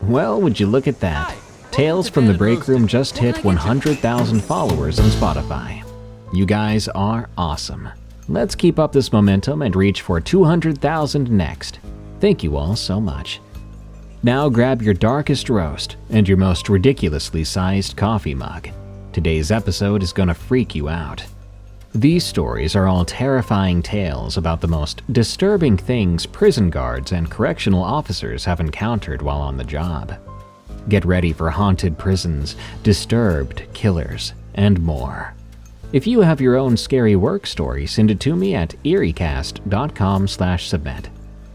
Well, would you look at that? Tales from the Break Room just hit 100,000 followers on Spotify. You guys are awesome. Let's keep up this momentum and reach for 200,000 next. Thank you all so much. Now grab your darkest roast and your most ridiculously sized coffee mug. Today's episode is gonna freak you out. These stories are all terrifying tales about the most disturbing things prison guards and correctional officers have encountered while on the job. Get ready for haunted prisons, disturbed killers, and more. If you have your own scary work story, send it to me at eriecast.com/submit.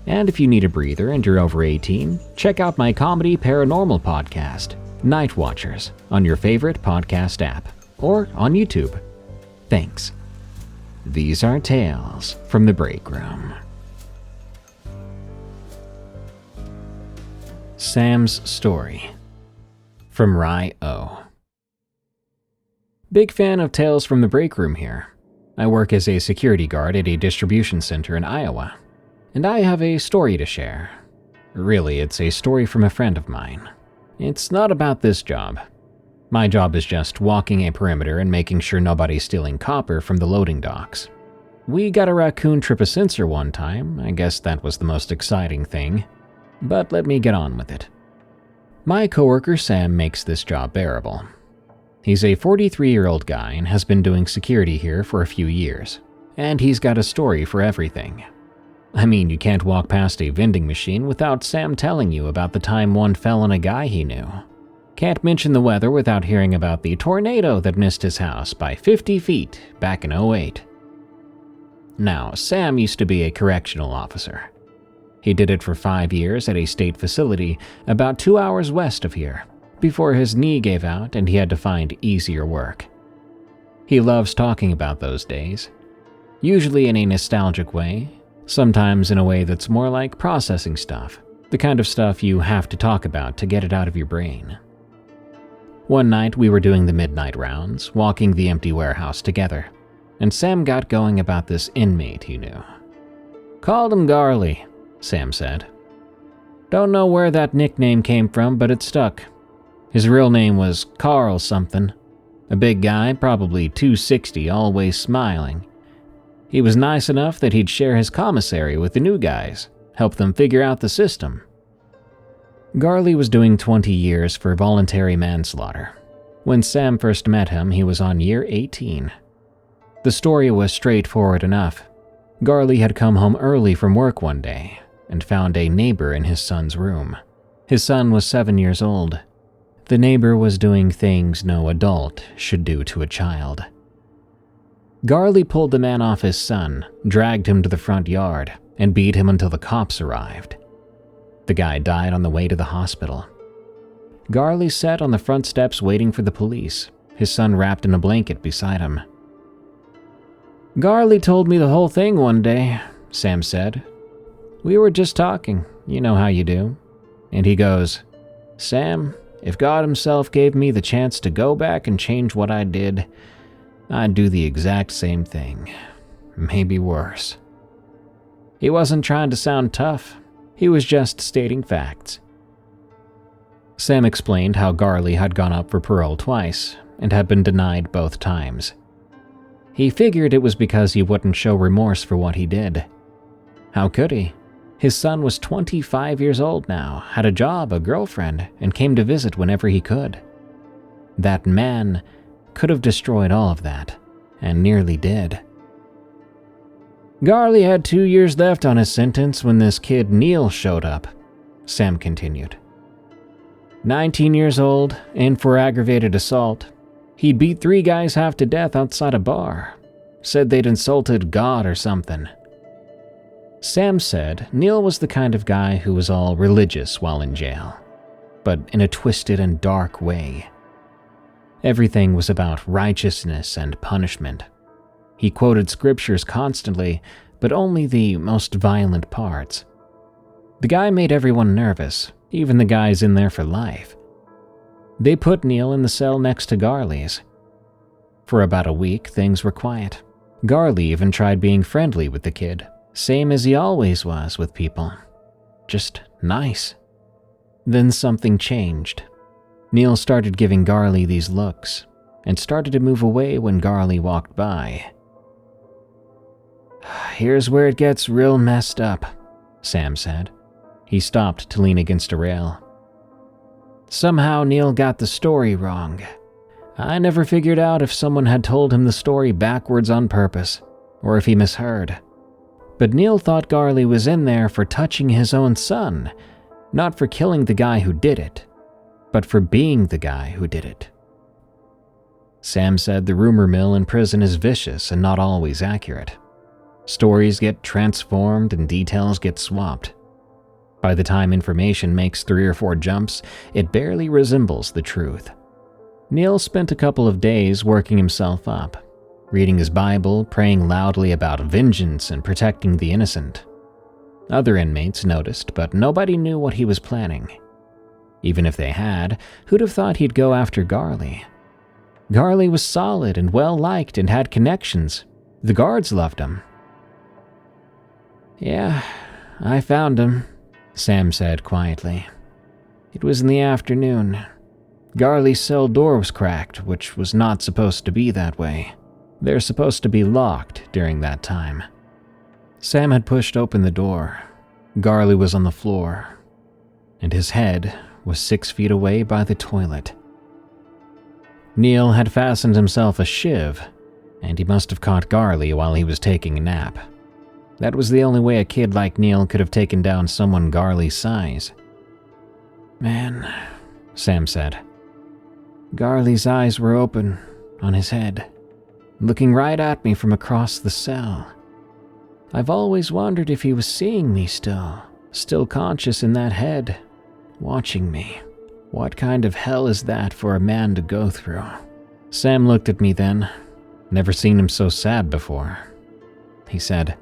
And if you need a breather and you're over 18, check out my comedy paranormal podcast, Night Watchers, on your favorite podcast app or on YouTube. Thanks. These are tales from the Break Room. Sam's Story from Rye O. Big fan of Tales from the Break Room here. I work as a security guard at a distribution center in Iowa, and I have a story to share. Really, it's a story from a friend of mine. It's not about this job. My job is just walking a perimeter and making sure nobody's stealing copper from the loading docks. We got a raccoon trip a sensor one time. I guess that was the most exciting thing. But let me get on with it. My coworker Sam makes this job bearable. He's a 43-year-old guy and has been doing security here for a few years. And he's got a story for everything. I mean, you can't walk past a vending machine without Sam telling you about the time one fell on a guy he knew. Can't mention the weather without hearing about the tornado that missed his house by 50 feet back in 2008. Now, Sam used to be a correctional officer. He did it for 5 years at a state facility about 2 hours west of here, before his knee gave out and he had to find easier work. He loves talking about those days, usually in a nostalgic way, sometimes in a way that's more like processing stuff, the kind of stuff you have to talk about to get it out of your brain. One night we were doing the midnight rounds, walking the empty warehouse together, and Sam got going about this inmate he knew. "Called him Garley," Sam said. "Don't know where that nickname came from, but it stuck. His real name was Carl something. A big guy, probably 260, always smiling. He was nice enough that he'd share his commissary with the new guys, help them figure out the system." Garley was doing 20 years for voluntary manslaughter. When Sam first met him, he was on year 18. The story was straightforward enough. Garley had come home early from work one day and found a neighbor in his son's room. His son was 7 years old. The neighbor was doing things no adult should do to a child. Garley pulled the man off his son, dragged him to the front yard, and beat him until the cops arrived. The guy died on the way to the hospital. Garley sat on the front steps waiting for the police, his son wrapped in a blanket beside him. "Garley told me the whole thing one day," Sam said. "We were just talking, you know how you do." And he goes, "Sam, if God himself gave me the chance to go back and change what I did, I'd do the exact same thing. Maybe worse." He wasn't trying to sound tough. He was just stating facts. Sam explained how Garley had gone up for parole twice and had been denied both times. He figured it was because he wouldn't show remorse for what he did. How could he? His son was 25 years old now, had a job, a girlfriend, and came to visit whenever he could. That man could have destroyed all of that, and nearly did. "Garley had 2 years left on his sentence when this kid Neil showed up," Sam continued. 19 years old, in for aggravated assault. He'd beat 3 guys half to death outside a bar. Said they'd insulted God or something. Sam said Neil was the kind of guy who was all religious while in jail, but in a twisted and dark way. Everything was about righteousness and punishment. He quoted scriptures constantly, but only the most violent parts. The guy made everyone nervous, even the guys in there for life. They put Neil in the cell next to Garley's. For about a week, things were quiet. Garley even tried being friendly with the kid, same as he always was with people. Just nice. Then something changed. Neil started giving Garley these looks, and started to move away when Garley walked by. "Here's where it gets real messed up," Sam said. He stopped to lean against a rail. "Somehow Neil got the story wrong. I never figured out if someone had told him the story backwards on purpose, or if he misheard. But Neil thought Garley was in there for touching his own son, not for killing the guy who did it, but for being the guy who did it." Sam said the rumor mill in prison is vicious and not always accurate. Stories get transformed and details get swapped. By the time information makes 3 or 4 jumps, it barely resembles the truth. Neil spent a couple of days working himself up, reading his Bible, praying loudly about vengeance and protecting the innocent. Other inmates noticed, but nobody knew what he was planning. Even if they had, who'd have thought he'd go after Garley? Garley was solid and well-liked and had connections. The guards loved him. "Yeah, I found him," Sam said quietly. "It was in the afternoon. Garley's cell door was cracked, which was not supposed to be that way. They're supposed to be locked during that time." Sam had pushed open the door. Garley was on the floor, and his head was 6 feet away by the toilet. Neil had fastened himself a shiv, and he must have caught Garley while he was taking a nap. That was the only way a kid like Neil could have taken down someone Garley's size. "Man," Sam said. "Garley's eyes were open, on his head, looking right at me from across the cell. I've always wondered if he was seeing me still conscious in that head, watching me. What kind of hell is that for a man to go through?" Sam looked at me then. Never seen him so sad before. He said,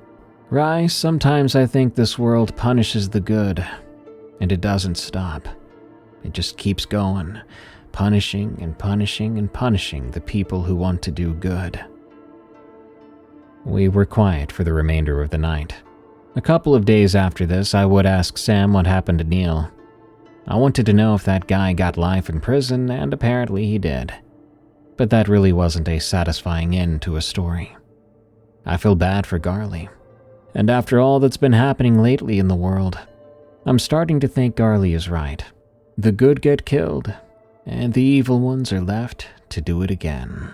"Rye, sometimes I think this world punishes the good, and it doesn't stop. It just keeps going, punishing and punishing and punishing the people who want to do good." We were quiet for the remainder of the night. A couple of days after this, I would ask Sam what happened to Neil. I wanted to know if that guy got life in prison, and apparently he did. But that really wasn't a satisfying end to a story. I feel bad for Garley. And after all that's been happening lately in the world, I'm starting to think Garley is right. The good get killed, and the evil ones are left to do it again.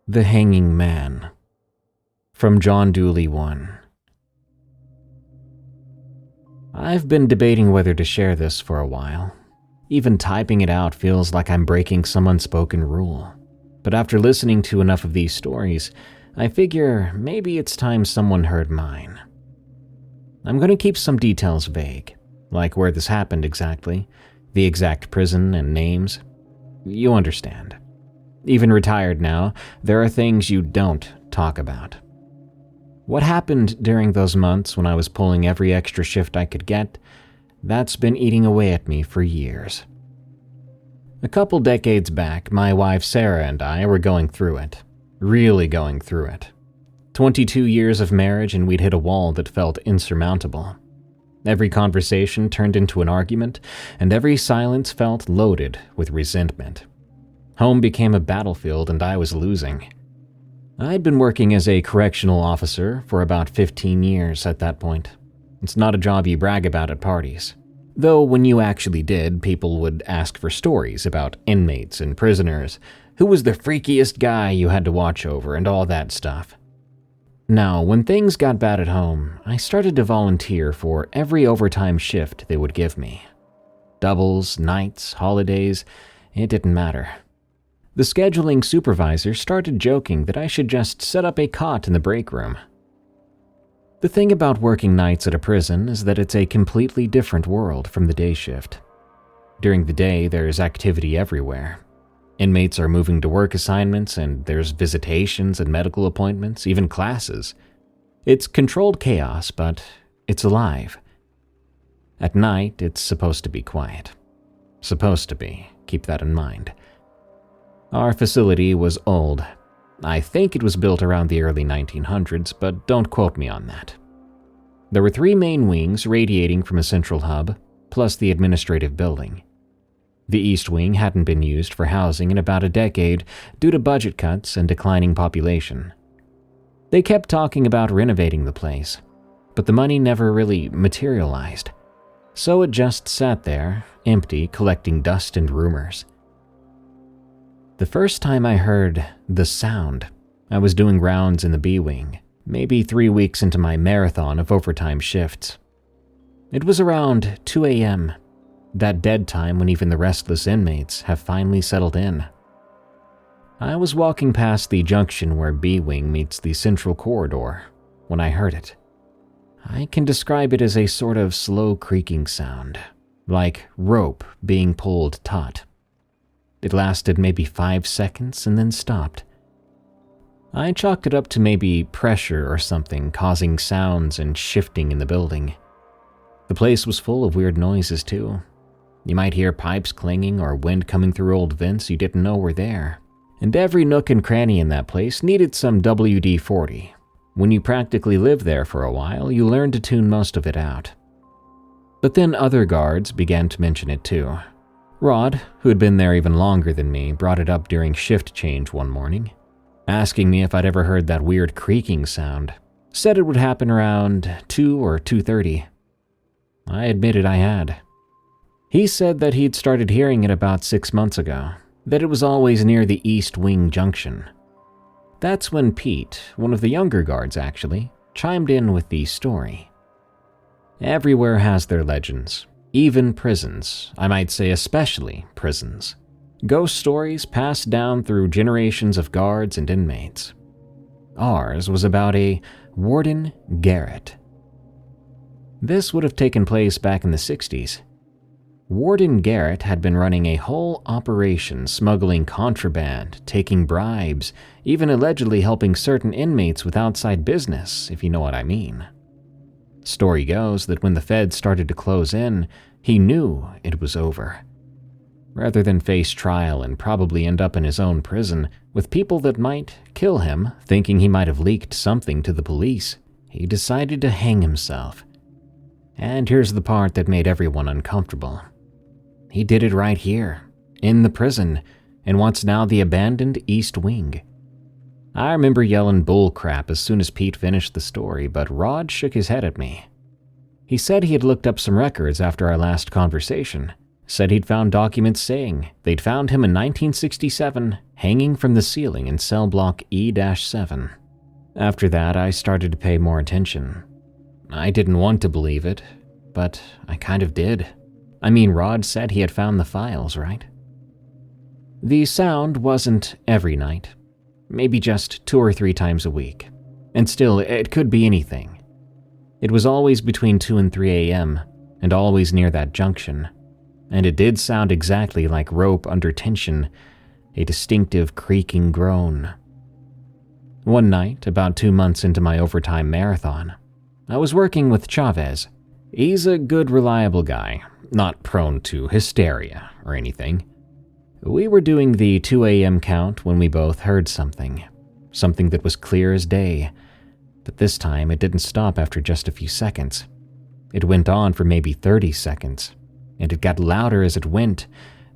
The Hanging Man. From John Dooley 1. I've been debating whether to share this for a while. Even typing it out feels like I'm breaking some unspoken rule. But after listening to enough of these stories, I figure maybe it's time someone heard mine. I'm going to keep some details vague, like where this happened exactly, the exact prison and names. You understand. Even retired now, there are things you don't talk about. What happened during those months when I was pulling every extra shift I could get, that's been eating away at me for years. A couple decades back, my wife Sarah and I were going through it. Really going through it. 22 years of marriage and we'd hit a wall that felt insurmountable. Every conversation turned into an argument, and every silence felt loaded with resentment. Home became a battlefield and I was losing. I'd been working as a correctional officer for about 15 years at that point. It's not a job you brag about at parties. Though when you actually did, people would ask for stories about inmates and prisoners, who was the freakiest guy you had to watch over, and all that stuff. Now, when things got bad at home, I started to volunteer for every overtime shift they would give me. Doubles, nights, holidays, it didn't matter. The scheduling supervisor started joking that I should just set up a cot in the break room. The thing about working nights at a prison is that it's a completely different world from the day shift. During the day, there's activity everywhere. Inmates are moving to work assignments, and there's visitations and medical appointments, even classes. It's controlled chaos, but it's alive. At night, it's supposed to be quiet. Supposed to be, keep that in mind. Our facility was old. I think it was built around the early 1900s, but don't quote me on that. There were 3 main wings radiating from a central hub, plus the administrative building. The east wing hadn't been used for housing in about a decade due to budget cuts and declining population. They kept talking about renovating the place, but the money never really materialized, so it just sat there, empty, collecting dust and rumors. The first time I heard the sound, I was doing rounds in the B wing, maybe 3 weeks into my marathon of overtime shifts. It was around 2 a.m., that dead time when even the restless inmates have finally settled in. I was walking past the junction where B wing meets the central corridor when I heard it. I can describe it as a sort of slow creaking sound, like rope being pulled taut. It lasted maybe 5 seconds and then stopped. I chalked it up to maybe pressure or something causing sounds and shifting in the building. The place was full of weird noises too. You might hear pipes clanging or wind coming through old vents you didn't know were there. And every nook and cranny in that place needed some WD-40. When you practically lived there for a while, you learned to tune most of it out. But then other guards began to mention it too. Rod, who had been there even longer than me, brought it up during shift change one morning, asking me if I'd ever heard that weird creaking sound. Said it would happen around 2 or 2:30. I admitted I had. He said that he'd started hearing it about 6 months ago, that it was always near the East Wing Junction. That's when Pete, one of the younger guards actually, chimed in with the story. Everywhere has their legends, even prisons, I might say especially prisons. Ghost stories passed down through generations of guards and inmates. Ours was about a Warden Garrett. This would have taken place back in the 60s. Warden Garrett had been running a whole operation smuggling contraband, taking bribes, even allegedly helping certain inmates with outside business, if you know what I mean. Story goes that when the feds started to close in, he knew it was over. Rather than face trial and probably end up in his own prison with people that might kill him, thinking he might have leaked something to the police, he decided to hang himself. And here's the part that made everyone uncomfortable. He did it right here, in the prison, in what's now the abandoned East Wing. I remember yelling bull crap as soon as Pete finished the story, but Rod shook his head at me. He said he had looked up some records after our last conversation, said he'd found documents saying they'd found him in 1967 hanging from the ceiling in cell block E-7. After that, I started to pay more attention. I didn't want to believe it, but I kind of did. I mean, Rod said he had found the files, right? The sound wasn't every night, maybe just 2 or 3 times a week. And still, it could be anything. It was always between 2 and 3 a.m., and always near that junction. And it did sound exactly like rope under tension, a distinctive creaking groan. One night, about 2 months into my overtime marathon, I was working with Chavez. He's a good, reliable guy, not prone to hysteria or anything. We were doing the 2 a.m. count when we both heard something that was clear as day, but this time it didn't stop after just a few seconds. It went on for maybe 30 seconds, and it got louder as it went,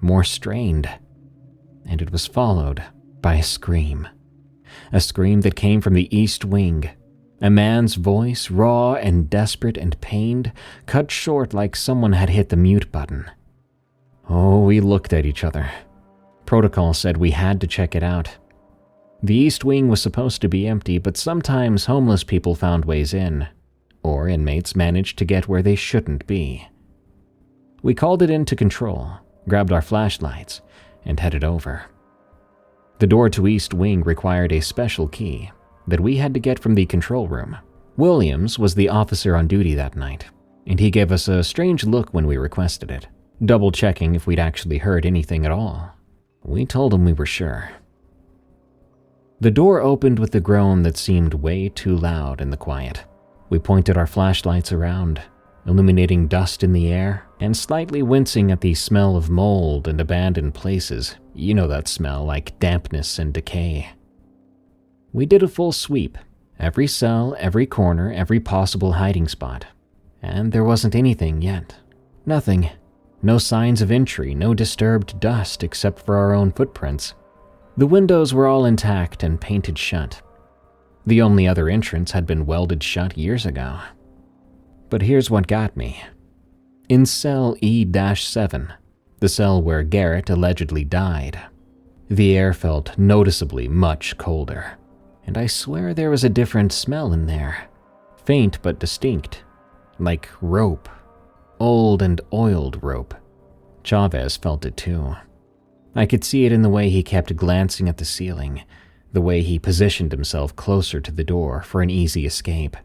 more strained, and it was followed by a scream that came from the East Wing. A man's voice, raw and desperate and pained, cut short like someone had hit the mute button. Oh, we looked at each other. Protocol said we had to check it out. The East Wing was supposed to be empty, but sometimes homeless people found ways in, or inmates managed to get where they shouldn't be. We called it into control, grabbed our flashlights, and headed over. The door to East Wing required a special key that we had to get from the control room. Williams was the officer on duty that night, and he gave us a strange look when we requested it, double-checking if we'd actually heard anything at all. We told him we were sure. The door opened with a groan that seemed way too loud in the quiet. We pointed our flashlights around, illuminating dust in the air, and slightly wincing at the smell of mold and abandoned places. You know that smell, like dampness and decay. We did a full sweep, Every cell, every corner, every possible hiding spot. And there wasn't anything yet. Nothing. No signs of entry, no disturbed dust except for our own footprints. The windows were all intact and painted shut. The only other entrance had been welded shut years ago. But here's what got me. In cell E-7, the cell where Garrett allegedly died, the air felt noticeably much colder, and I swear there was a different smell in there, faint but distinct, like rope, old and oiled rope. Chavez felt it too. I could see it in the way he kept glancing at the ceiling, the way he positioned himself closer to the door for an easy escape.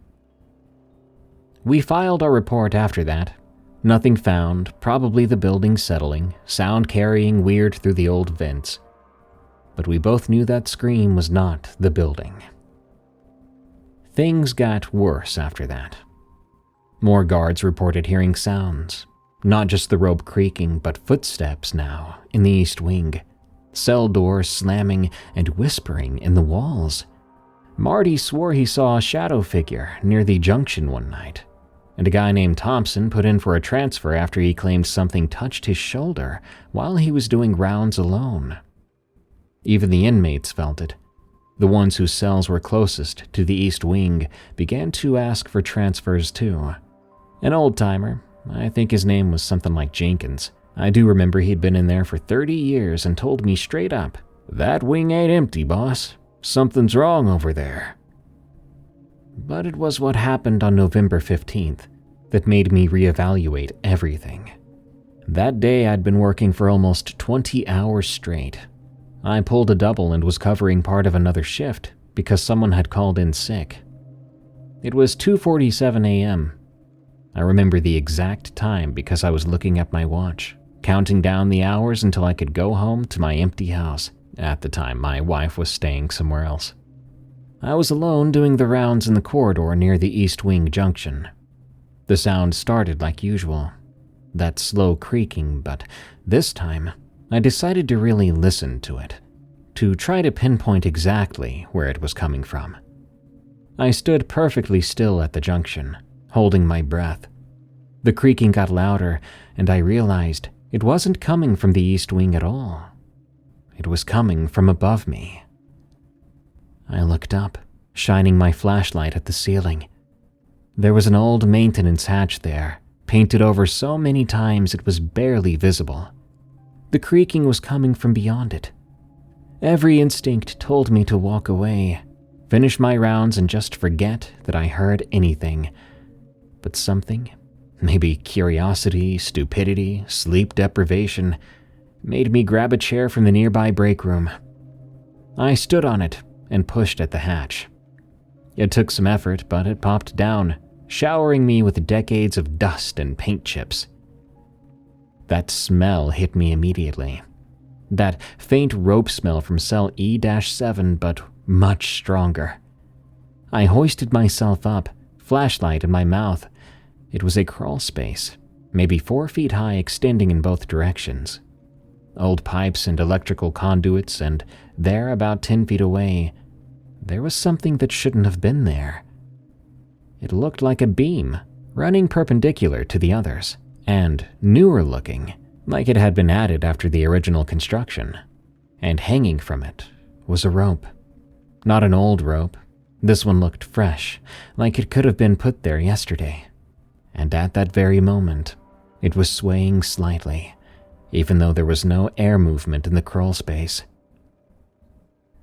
We filed our report after that. Nothing found, probably the building settling, sound carrying weird through the old vents. But we both knew that scream was not the building. Things got worse after that. More guards reported hearing sounds, not just the rope creaking, but footsteps now in the east wing, cell doors slamming and whispering in the walls. Marty swore he saw a shadow figure near the junction one night, and a guy named Thompson put in for a transfer after he claimed something touched his shoulder while he was doing rounds alone. Even the inmates felt it. The ones whose cells were closest to the east wing began to ask for transfers too. An old-timer, I think his name was something like Jenkins. I do remember he'd been in there for 30 years and told me straight up, "That wing ain't empty, boss. Something's wrong over there." But it was what happened on November 15th that made me reevaluate everything. That day I'd been working for almost 20 hours straight. I pulled a double and was covering part of another shift because someone had called in sick. It was 2:47 a.m. I remember the exact time because I was looking at my watch, counting down the hours until I could go home to my empty house. At the time, my wife was staying somewhere else. I was alone doing the rounds in the corridor near the East Wing junction. The sound started like usual, that slow creaking, but this time, I decided to really listen to it, to try to pinpoint exactly where it was coming from. I stood perfectly still at the junction, holding my breath. The creaking got louder, and I realized it wasn't coming from the East Wing at all. It was coming from above me. I looked up, shining my flashlight at the ceiling. There was an old maintenance hatch there, painted over so many times it was barely visible. The creaking was coming from beyond it. Every instinct told me to walk away, finish my rounds and just forget that I heard anything. But something, maybe curiosity, stupidity, sleep deprivation, made me grab a chair from the nearby break room. I stood on it and pushed at the hatch. It took some effort, but it popped down, showering me with decades of dust and paint chips. That smell hit me immediately. That faint rope smell from cell E-7, but much stronger. I hoisted myself up, flashlight in my mouth. It was a crawl space, maybe 4 feet high, extending in both directions. Old pipes and electrical conduits, and there, about 10 feet away, there was something that shouldn't have been there. It looked like a beam, running perpendicular to the others, and newer looking, like it had been added after the original construction. And hanging from it was a rope. Not an old rope. This one looked fresh, like it could have been put there yesterday. And at that very moment, it was swaying slightly, even though there was no air movement in the crawl space.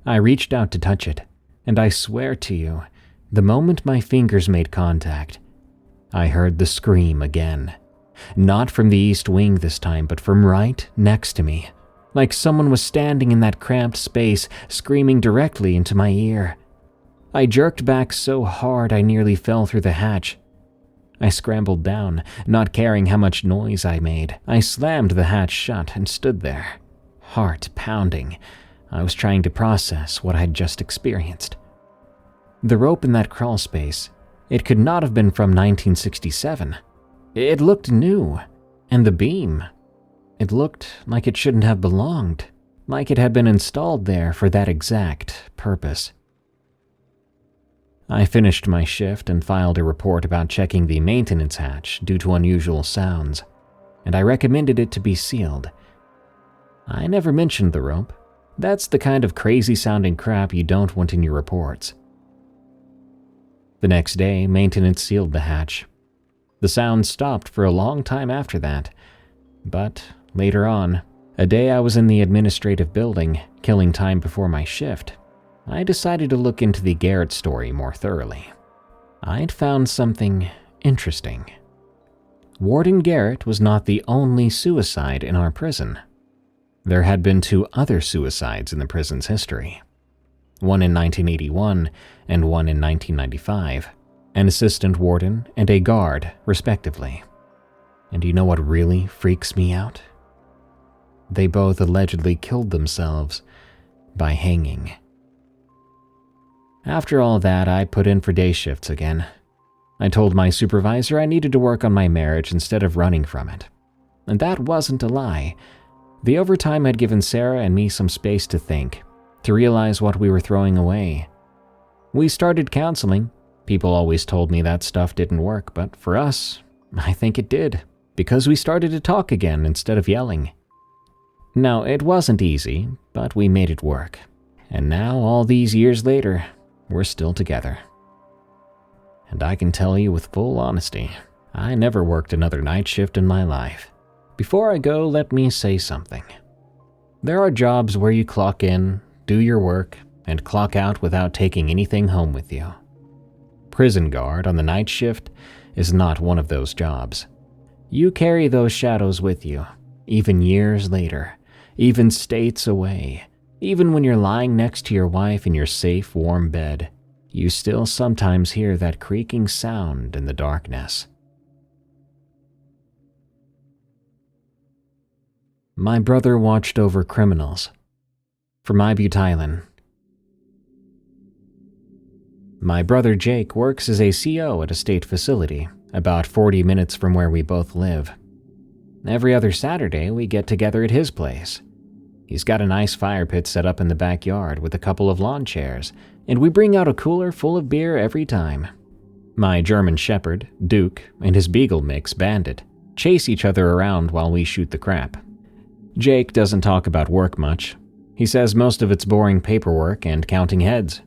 I reached out to touch it, and I swear to you, the moment my fingers made contact, I heard the scream again. Not from the East Wing this time, but from right next to me, like someone was standing in that cramped space, screaming directly into my ear. I jerked back so hard I nearly fell through the hatch. I scrambled down, not caring how much noise I made. I slammed the hatch shut and stood there, heart pounding. I was trying to process what I'd just experienced. The rope in that crawl space, it could not have been from 1967. It looked new, and the beam, it looked like it shouldn't have belonged, like it had been installed there for that exact purpose. I finished my shift and filed a report about checking the maintenance hatch due to unusual sounds, and I recommended it to be sealed. I never mentioned the rope. That's the kind of crazy-sounding crap you don't want in your reports. The next day, maintenance sealed the hatch. The sound stopped for a long time after that, but later on, a day I was in the administrative building, killing time before my shift, I decided to look into the Garrett story more thoroughly. I'd found something interesting. Warden Garrett was not the only suicide in our prison. There had been 2 other suicides in the prison's history. One in 1981 and one in 1995, an assistant warden and a guard, respectively. And you know what really freaks me out? They both allegedly killed themselves by hanging. After all that, I put in for day shifts again. I told my supervisor I needed to work on my marriage instead of running from it. And that wasn't a lie. The overtime had given Sarah and me some space to think, to realize what we were throwing away. We started counseling. People always told me that stuff didn't work, but for us, I think it did, because we started to talk again instead of yelling. Now, it wasn't easy, but we made it work. And now, all these years later, we're still together. And I can tell you with full honesty, I never worked another night shift in my life. Before I go, let me say something. There are jobs where you clock in, do your work, and clock out without taking anything home with you. Prison guard on the night shift is not one of those jobs. You carry those shadows with you, even years later, even states away. Even when you're lying next to your wife in your safe, warm bed, you still sometimes hear that creaking sound in the darkness. My brother watched over criminals. From IbuTylen. My brother Jake works as a CO at a state facility, about 40 minutes from where we both live. Every other Saturday, we get together at his place. He's got a nice fire pit set up in the backyard with a couple of lawn chairs, and we bring out a cooler full of beer every time. My German Shepherd, Duke, and his Beagle mix, Bandit, chase each other around while we shoot the crap. Jake doesn't talk about work much. He says most of it's boring paperwork and counting heads.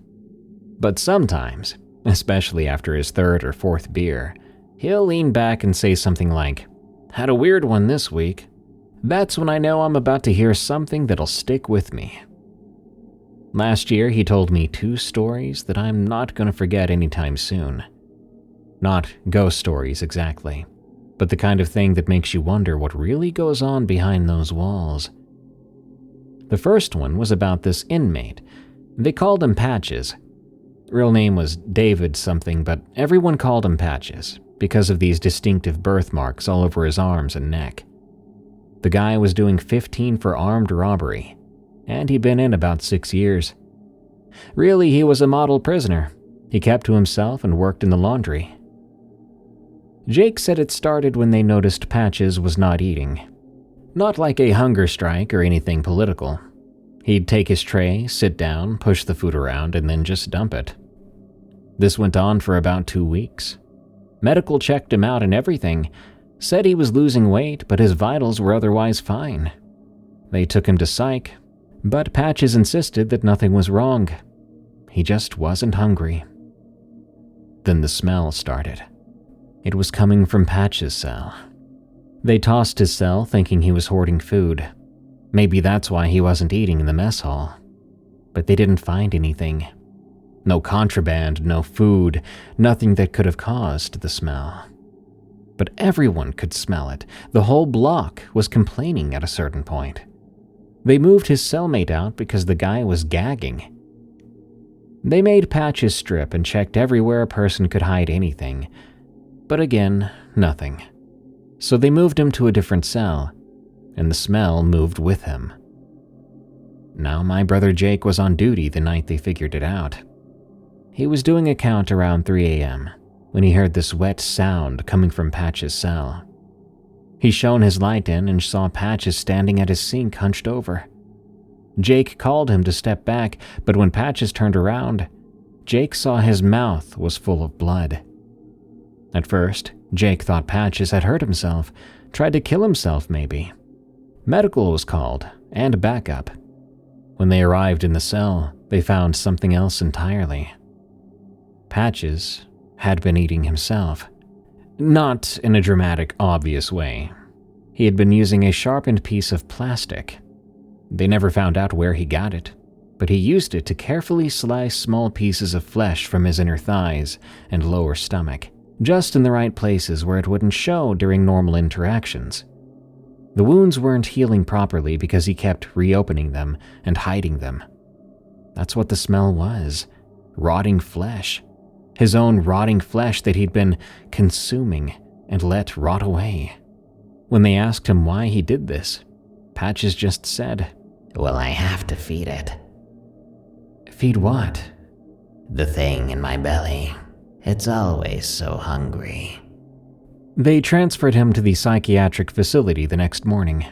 But sometimes, especially after his 3rd or 4th beer, he'll lean back and say something like, "Had a weird one this week." That's when I know I'm about to hear something that'll stick with me. Last year, he told me 2 stories that I'm not going to forget anytime soon. Not ghost stories exactly, but the kind of thing that makes you wonder what really goes on behind those walls. The first one was about this inmate. They called him Patches. Real name was David something, but everyone called him Patches because of these distinctive birthmarks all over his arms and neck. The guy was doing 15 for armed robbery, and he'd been in about 6 years. Really, he was a model prisoner. He kept to himself and worked in the laundry. Jake said it started when they noticed Patches was not eating. Not like a hunger strike or anything political. He'd take his tray, sit down, push the food around, and then just dump it. This went on for about 2 weeks. Medical checked him out and everything, said he was losing weight, but his vitals were otherwise fine. They took him to psych, but Patches insisted that nothing was wrong. He just wasn't hungry. Then the smell started. It was coming from Patches' cell. They tossed his cell thinking he was hoarding food. Maybe that's why he wasn't eating in the mess hall. But they didn't find anything. No contraband, no food, nothing that could have caused the smell. But everyone could smell it. The whole block was complaining at a certain point. They moved his cellmate out because the guy was gagging. They made Patches strip and checked everywhere a person could hide anything. But again, nothing. So they moved him to a different cell, and the smell moved with him. Now my brother Jake was on duty the night they figured it out. He was doing a count around 3 a.m. when he heard this wet sound coming from Patches' cell. He shone his light in and saw Patches standing at his sink hunched over. Jake called him to step back, but when Patches turned around, Jake saw his mouth was full of blood. At first, Jake thought Patches had hurt himself, tried to kill himself maybe. Medical was called, and backup. When they arrived in the cell, they found something else entirely. Patches had been eating himself. Not in a dramatic, obvious way. He had been using a sharpened piece of plastic. They never found out where he got it, but he used it to carefully slice small pieces of flesh from his inner thighs and lower stomach, just in the right places where it wouldn't show during normal interactions. The wounds weren't healing properly because he kept reopening them and hiding them. That's what the smell was. Rotting flesh. His own rotting flesh that he'd been consuming and let rot away. When they asked him why he did this, Patches just said, "Well, I have to feed it." "Feed what?" "The thing in my belly. It's always so hungry." They transferred him to the psychiatric facility the next morning.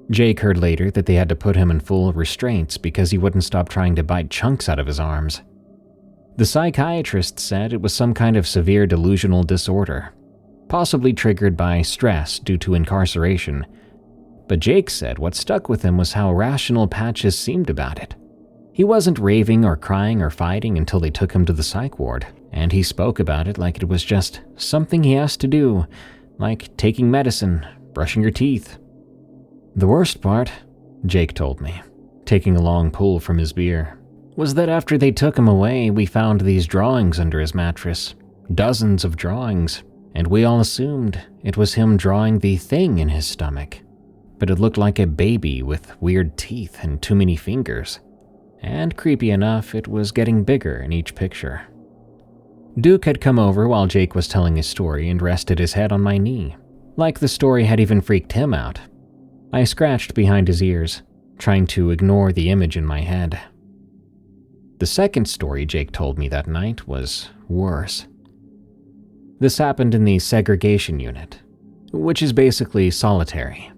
Jake heard later that they had to put him in full restraints because he wouldn't stop trying to bite chunks out of his arms. The psychiatrist said it was some kind of severe delusional disorder, possibly triggered by stress due to incarceration. But Jake said what stuck with him was how rational Patches seemed about it. He wasn't raving or crying or fighting until they took him to the psych ward, and he spoke about it like it was just something he has to do, like taking medicine, brushing your teeth. The worst part, Jake told me, taking a long pull from his beer, was that after they took him away, we found these drawings under his mattress. Dozens of drawings, and we all assumed it was him drawing the thing in his stomach. But it looked like a baby with weird teeth and too many fingers. And creepy enough, it was getting bigger in each picture. Duke had come over while Jake was telling his story and rested his head on my knee, like the story had even freaked him out. I scratched behind his ears, trying to ignore the image in my head. The second story Jake told me that night was worse. This happened in the segregation unit, which is basically solitary.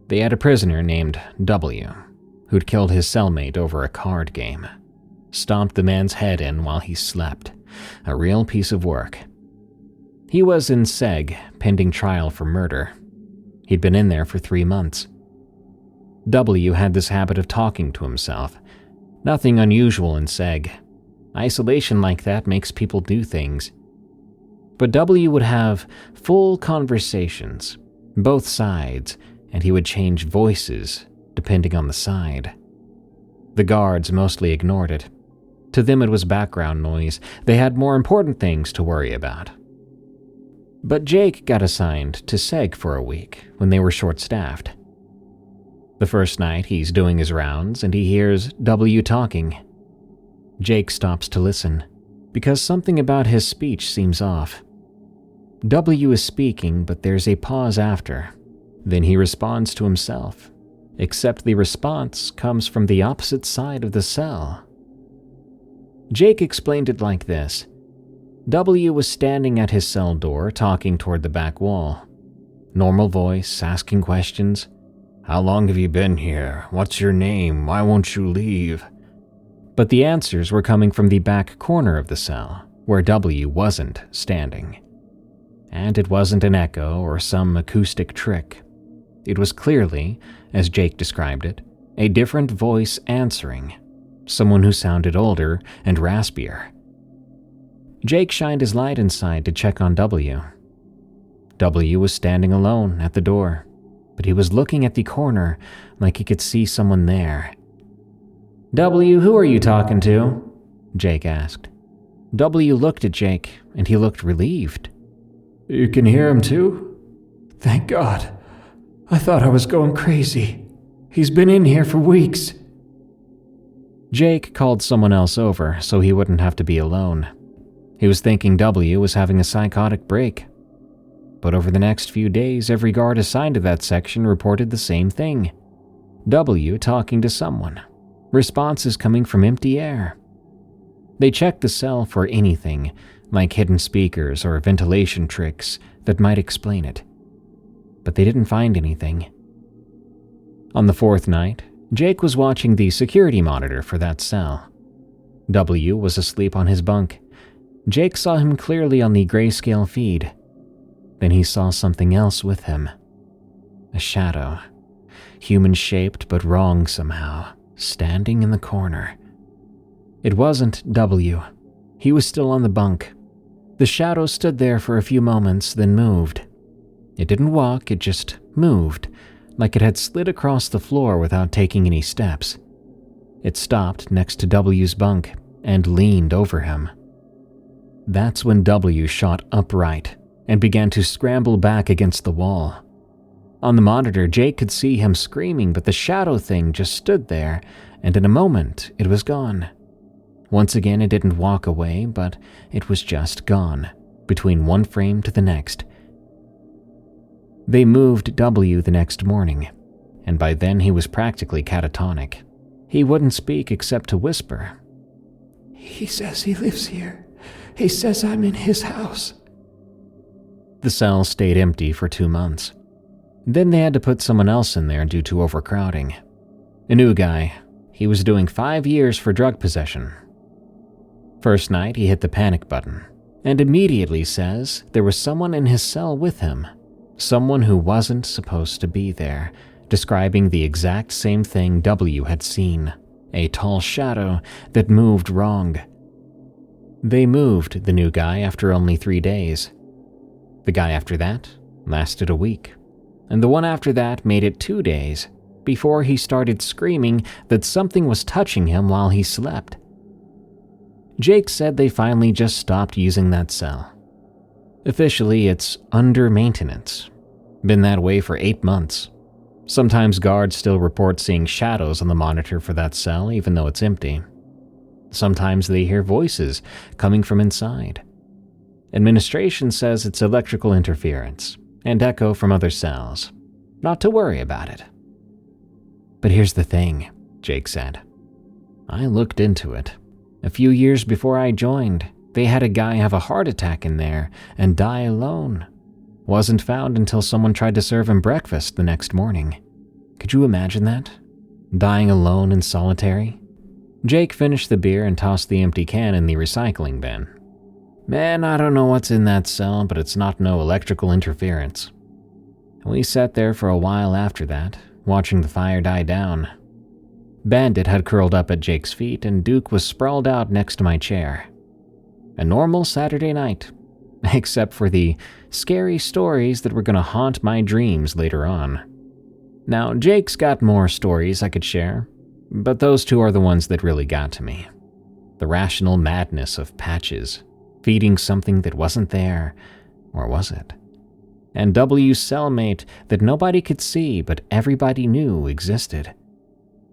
They had a prisoner named W, who'd killed his cellmate over a card game. Stomped the man's head in while he slept. A real piece of work. He was in seg, pending trial for murder. He'd been in there for 3 months. W had this habit of talking to himself. Nothing unusual in seg. Isolation like that makes people do things. But W would have full conversations, both sides, and he would change voices depending on the side. The guards mostly ignored it. To them it was background noise. They had more important things to worry about. But Jake got assigned to seg for a week when they were short-staffed. The first night he's doing his rounds and he hears W talking. Jake stops to listen because something about his speech seems off. W is speaking, but there's a pause after. Then he responds to himself, except the response comes from the opposite side of the cell. Jake explained it like this. W was standing at his cell door talking toward the back wall. Normal voice, asking questions. "How long have you been here? What's your name? Why won't you leave?" But the answers were coming from the back corner of the cell, where W wasn't standing. And it wasn't an echo or some acoustic trick. It was clearly, as Jake described it, a different voice answering. Someone who sounded older and raspier. Jake shined his light inside to check on W. W was standing alone at the door, but he was looking at the corner like he could see someone there. "W, who are you talking to?" Jake asked. W looked at Jake, and he looked relieved. "You can hear him too? Thank God. I thought I was going crazy. He's been in here for weeks." Jake called someone else over so he wouldn't have to be alone. He was thinking W was having a psychotic break. But over the next few days, every guard assigned to that section reported the same thing. W talking to someone. Responses coming from empty air. They checked the cell for anything, like hidden speakers or ventilation tricks that might explain it. But they didn't find anything. On the fourth night, Jake was watching the security monitor for that cell. W was asleep on his bunk. Jake saw him clearly on the grayscale feed. Then he saw something else with him. A shadow, human-shaped but wrong somehow, standing in the corner. It wasn't W. He was still on the bunk. The shadow stood there for a few moments, then moved. It didn't walk, it just moved, like it had slid across the floor without taking any steps. It stopped next to W's bunk and leaned over him. That's when W shot upright and began to scramble back against the wall. On the monitor, Jake could see him screaming, but the shadow thing just stood there, and in a moment, it was gone. Once again, it didn't walk away, but it was just gone, between one frame to the next. They moved W the next morning, and by then he was practically catatonic. He wouldn't speak except to whisper. He says he lives here. He says I'm in his house. The cell stayed empty for 2 months. Then they had to put someone else in there due to overcrowding. A new guy. He was doing 5 years for drug possession. First night, he hit the panic button, and immediately says there was someone in his cell with him. Someone who wasn't supposed to be there, describing the exact same thing W had seen. A tall shadow that moved wrong. They moved the new guy after only 3 days. The guy after that lasted a week. And the one after that made it 2 days before he started screaming that something was touching him while he slept. Jake said they finally just stopped using that cell. Officially, it's under maintenance. Been that way for 8 months. Sometimes guards still report seeing shadows on the monitor for that cell even though it's empty. Sometimes they hear voices coming from inside. Administration says it's electrical interference and echo from other cells. Not to worry about it. But here's the thing, Jake said. I looked into it. A few years before I joined, they had a guy have a heart attack in there and die alone. Wasn't found until someone tried to serve him breakfast the next morning. Could you imagine that? Dying alone in solitary? Jake finished the beer and tossed the empty can in the recycling bin. Man, I don't know what's in that cell, but it's not no electrical interference. We sat there for a while after that, watching the fire die down. Bandit had curled up at Jake's feet and Duke was sprawled out next to my chair. A normal Saturday night, except for the scary stories that were going to haunt my dreams later on. Now, Jake's got more stories I could share, but those two are the ones that really got to me. The rational madness of Patches, feeding something that wasn't there, or was it? And W's cellmate that nobody could see but everybody knew existed.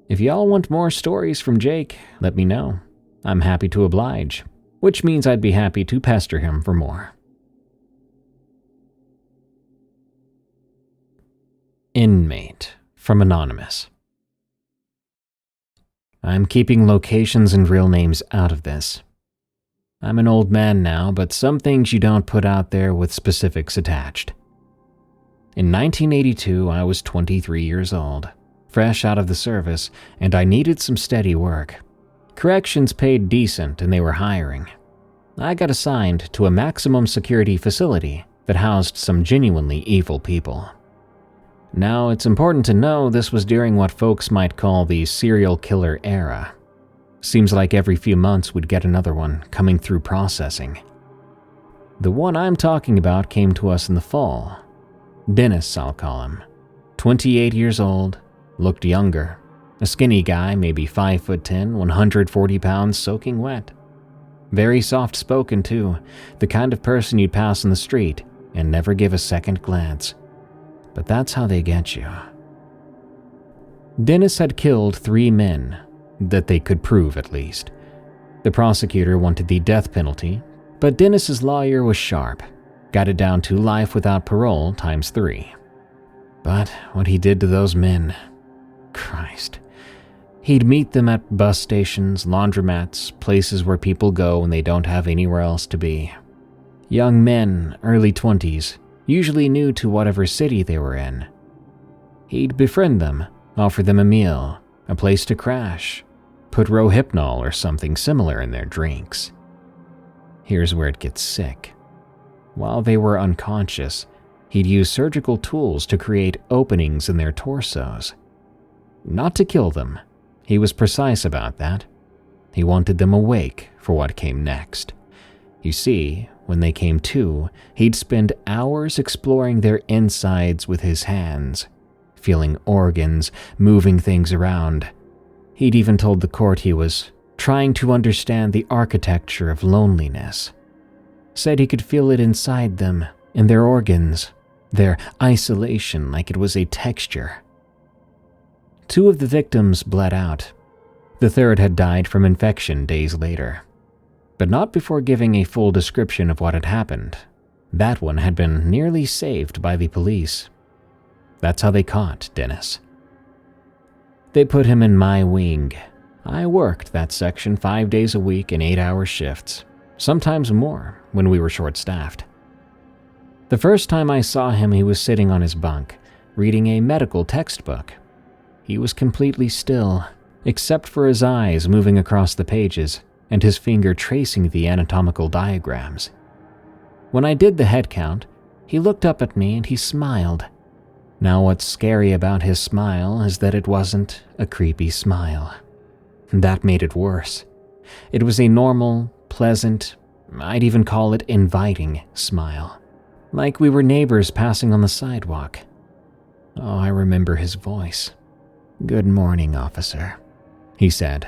If y'all want more stories from Jake, let me know. I'm happy to oblige, which means I'd be happy to pester him for more. Inmate from Anonymous. I'm keeping locations and real names out of this. I'm an old man now, but some things you don't put out there with specifics attached. In 1982, I was 23 years old, fresh out of the service, and I needed some steady work. Corrections paid decent and they were hiring. I got assigned to a maximum security facility that housed some genuinely evil people. Now, it's important to know this was during what folks might call the serial killer era. Seems like every few months we'd get another one coming through processing. The one I'm talking about came to us in the fall. Dennis, I'll call him. 28 years old, looked younger. A skinny guy, maybe 5'10", 140 pounds, soaking wet. Very soft-spoken too, the kind of person you'd pass on the street and never give a second glance. But that's how they get you. Dennis had killed 3 men, that they could prove at least. The prosecutor wanted the death penalty, but Dennis's lawyer was sharp, got it down to life without parole times 3. But what he did to those men, Christ. He'd meet them at bus stations, laundromats, places where people go when they don't have anywhere else to be. Young men, early 20s, usually new to whatever city they were in. He'd befriend them, offer them a meal, a place to crash, put Rohypnol or something similar in their drinks. Here's where it gets sick. While they were unconscious, he'd use surgical tools to create openings in their torsos. Not to kill them, he was precise about that. He wanted them awake for what came next. You see, when they came to, he'd spend hours exploring their insides with his hands, feeling organs, moving things around. He'd even told the court he was trying to understand the architecture of loneliness. Said he could feel it inside them, in their organs, their isolation like it was a texture. 2 of the victims bled out. The third had died from infection days later, but not before giving a full description of what had happened. That one had been nearly saved by the police. That's how they caught Dennis. They put him in my wing. I worked that section 5 days a week in 8-hour shifts, sometimes more when we were short-staffed. The first time I saw him, he was sitting on his bunk, reading a medical textbook. He was completely still, except for his eyes moving across the pages and his finger tracing the anatomical diagrams. When I did the head count, he looked up at me and he smiled. Now what's scary about his smile is that it wasn't a creepy smile. That made it worse. It was a normal, pleasant, I'd even call it inviting smile. Like we were neighbors passing on the sidewalk. Oh, I remember his voice. "Good morning, officer," he said.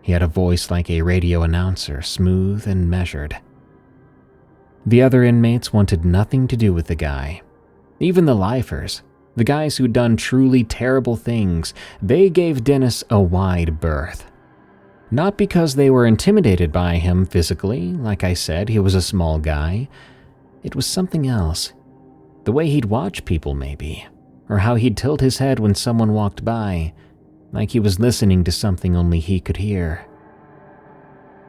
He had a voice like a radio announcer, smooth and measured. The other inmates wanted nothing to do with the guy. Even the lifers, the guys who'd done truly terrible things, they gave Dennis a wide berth. Not because they were intimidated by him physically, like I said, he was a small guy. It was something else. The way he'd watch people, maybe. Or how he'd tilt his head when someone walked by, like he was listening to something only he could hear.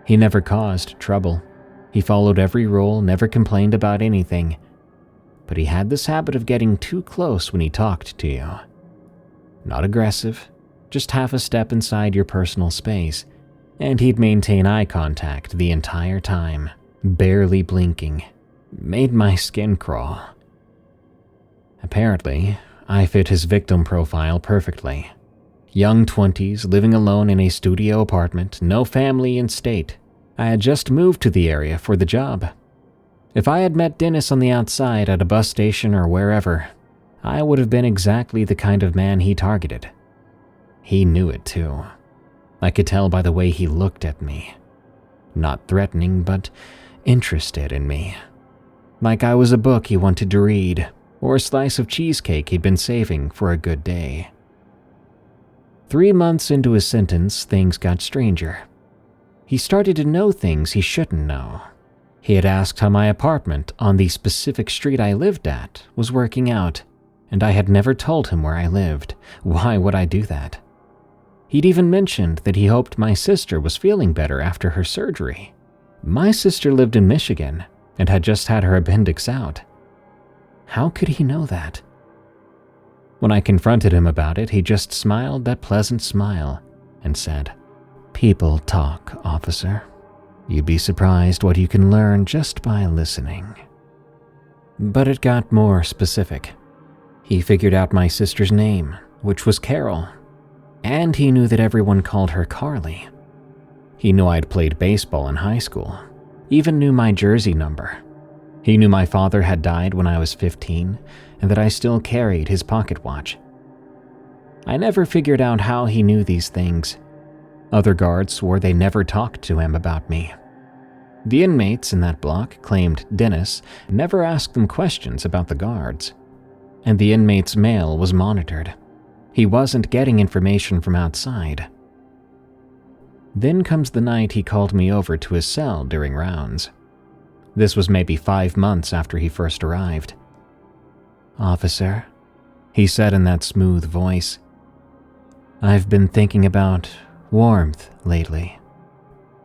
He never caused trouble. He followed every rule, never complained about anything. But he had this habit of getting too close when he talked to you. Not aggressive, just half a step inside your personal space, and he'd maintain eye contact the entire time, barely blinking. Made my skin crawl. Apparently, I fit his victim profile perfectly. Young 20s, living alone in a studio apartment, no family in state. I had just moved to the area for the job. If I had met Dennis on the outside at a bus station or wherever, I would have been exactly the kind of man he targeted. He knew it too. I could tell by the way he looked at me. Not threatening, but interested in me. Like I was a book he wanted to read, or a slice of cheesecake he'd been saving for a good day. 3 months into his sentence, things got stranger. He started to know things he shouldn't know. He had asked how my apartment on the specific street I lived at was working out, and I had never told him where I lived. Why would I do that? He'd even mentioned that he hoped my sister was feeling better after her surgery. My sister lived in Michigan and had just had her appendix out. How could he know that? When I confronted him about it, he just smiled that pleasant smile and said, "People talk, officer. You'd be surprised what you can learn just by listening." But it got more specific. He figured out my sister's name, which was Carol, and he knew that everyone called her Carly. He knew I'd played baseball in high school, even knew my jersey number. He knew my father had died when I was 15, and that I still carried his pocket watch. I never figured out how he knew these things. Other guards swore they never talked to him about me. The inmates in that block claimed Dennis never asked them questions about the guards, and the inmate's mail was monitored. He wasn't getting information from outside. Then comes the night he called me over to his cell during rounds. This was maybe 5 months after he first arrived. "Officer," he said in that smooth voice, "I've been thinking about warmth lately.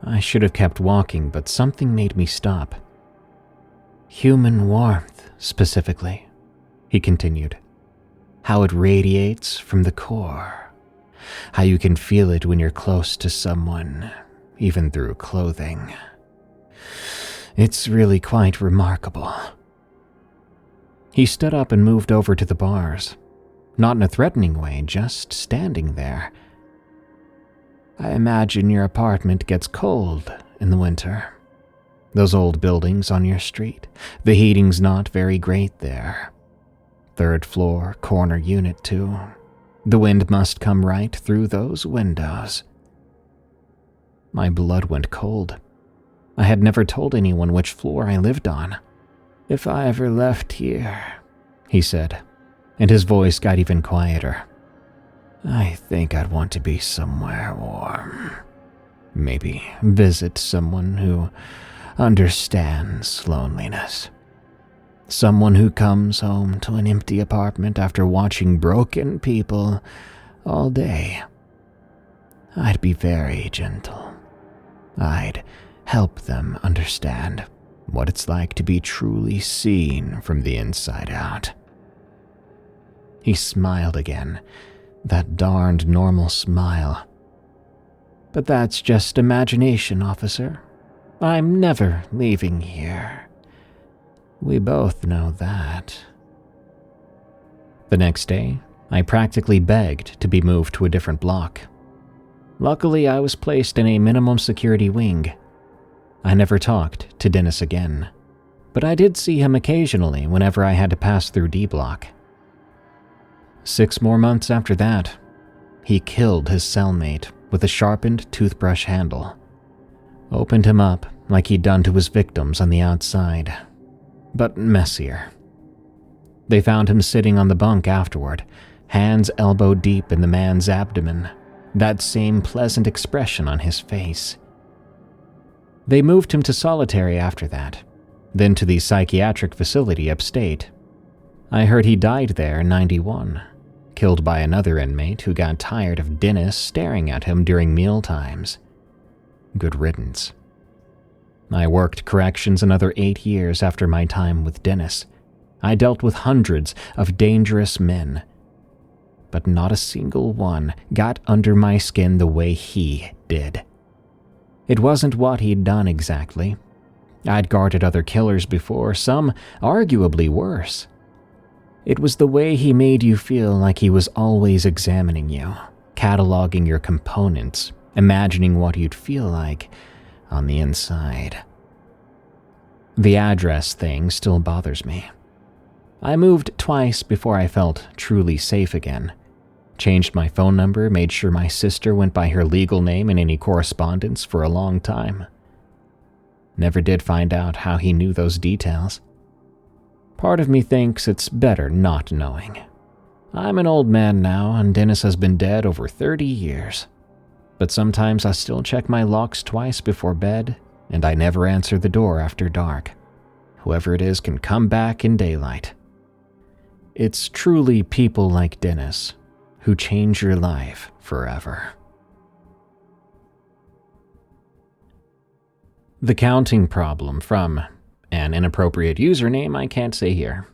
I should have kept walking, but something made me stop. Human warmth, specifically," he continued. "How it radiates from the core. how you can feel it when you're close to someone, even through clothing. It's really quite remarkable. He stood up and moved over to the bars, not in a threatening way, just standing there. I imagine your apartment gets cold in the winter. Those old buildings on your street, the heating's not very great there. 3rd floor, corner unit too. The wind must come right through those windows. My blood went cold. I had never told anyone which floor I lived on. If I ever left here, he said, and his voice got even quieter. I think I'd want to be somewhere warm. Maybe visit someone who understands loneliness. Someone who comes home to an empty apartment after watching broken people all day. I'd be very gentle. I'd help them understand what it's like to be truly seen from the inside out. He smiled again, that darned normal smile. But that's just imagination, officer. I'm never leaving here. We both know that. The next day, I practically begged to be moved to a different block. Luckily, I was placed in a minimum security wing. I never talked to Dennis again, but I did see him occasionally whenever I had to pass through D Block. 6 more months after that, he killed his cellmate with a sharpened toothbrush handle. Opened him up like he'd done to his victims on the outside, but messier. They found him sitting on the bunk afterward, hands elbow deep in the man's abdomen, that same pleasant expression on his face. They moved him to solitary after that, then to the psychiatric facility upstate. I heard he died there in 91, killed by another inmate who got tired of Dennis staring at him during meal times. Good riddance. I worked corrections another 8 years after my time with Dennis. I dealt with hundreds of dangerous men, but not a single one got under my skin the way he did. It wasn't what he'd done exactly. I'd guarded other killers before, some arguably worse. It was the way he made you feel like he was always examining you, cataloging your components, imagining what you'd feel like on the inside. The address thing still bothers me. I moved twice before I felt truly safe again. Changed my phone number, made sure my sister went by her legal name in any correspondence for a long time. Never did find out how he knew those details. Part of me thinks it's better not knowing. I'm an old man now, and Dennis has been dead over 30 years. But sometimes I still check my locks twice before bed, and I never answer the door after dark. Whoever it is can come back in daylight. It's truly people like Dennis who change your life forever. The counting problem from an inappropriate username I can't say here.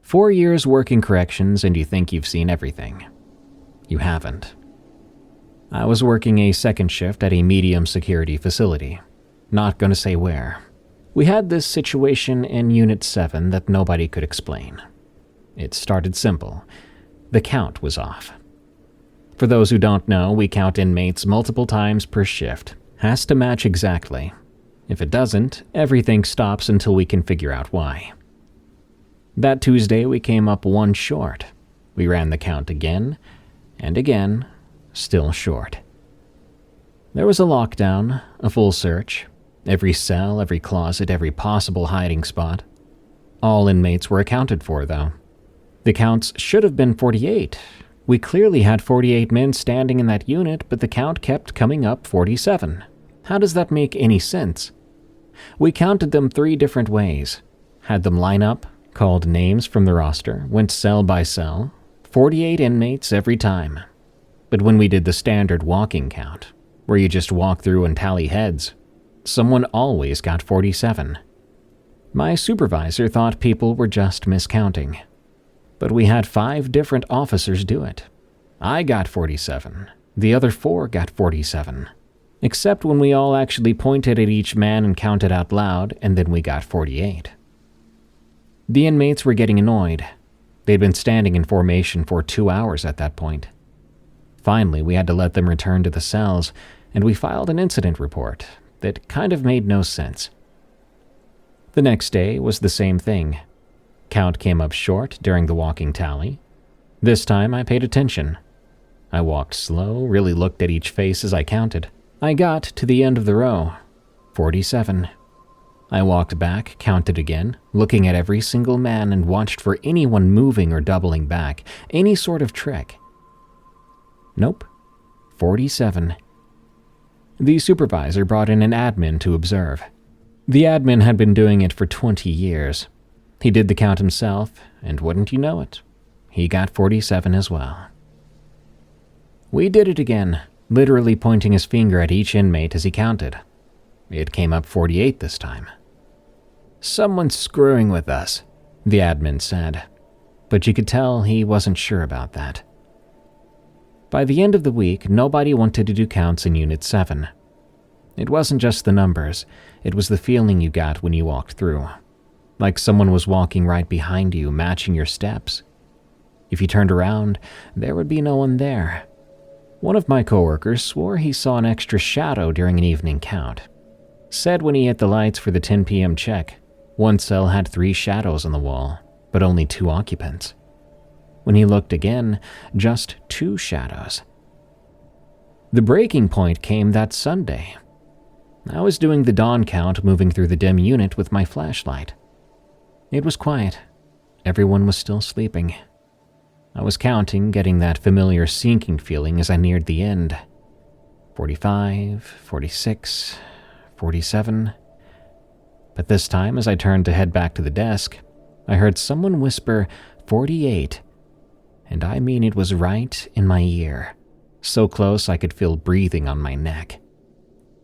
4 years working corrections and you think you've seen everything. You haven't. I was working a second shift at a medium security facility. Not gonna say where. We had this situation in Unit 7 that nobody could explain. It started simple. The count was off. For those who don't know, we count inmates multiple times per shift. Has to match exactly. If it doesn't, everything stops until we can figure out why. That Tuesday, we came up 1 short. We ran the count again, and again, still short. There was a lockdown, a full search. Every cell, every closet, every possible hiding spot. All inmates were accounted for, though. The counts should have been 48. We clearly had 48 men standing in that unit, but the count kept coming up 47. How does that make any sense? We counted them 3 different ways. Had them line up, called names from the roster, went cell by cell, 48 inmates every time. But when we did the standard walking count, where you just walk through and tally heads, someone always got 47. My supervisor thought people were just miscounting. But we had 5 different officers do it. I got 47. The other 4 got 47. Except when we all actually pointed at each man and counted out loud, and then we got 48. The inmates were getting annoyed. They'd been standing in formation for 2 hours at that point. Finally, we had to let them return to the cells, and we filed an incident report that kind of made no sense. The next day was the same thing. Count came up short during the walking tally. This time I paid attention. I walked slow, really looked at each face as I counted. I got to the end of the row. 47. I walked back, counted again, looking at every single man and watched for anyone moving or doubling back, any sort of trick. Nope. 47. The supervisor brought in an admin to observe. The admin had been doing it for 20 years. He did the count himself, and wouldn't you know it, he got 47 as well. We did it again, literally pointing his finger at each inmate as he counted. It came up 48 this time. "Someone's screwing with us," the admin said, but you could tell he wasn't sure about that. By the end of the week, nobody wanted to do counts in Unit 7. It wasn't just the numbers, it was the feeling you got when you walked through. Like someone was walking right behind you, matching your steps. If you turned around, there would be no one there. One of my coworkers swore he saw an extra shadow during an evening count. Said when he hit the lights for the 10 p.m. check, one cell had 3 shadows on the wall, but only 2 occupants. When he looked again, just 2 shadows. The breaking point came that Sunday. I was doing the dawn count moving through the dim unit with my flashlight. It was quiet. Everyone was still sleeping. I was counting, getting that familiar sinking feeling as I neared the end. 45, 46, 47. But this time, as I turned to head back to the desk, I heard someone whisper 48. And I mean it was right in my ear, so close I could feel breathing on my neck.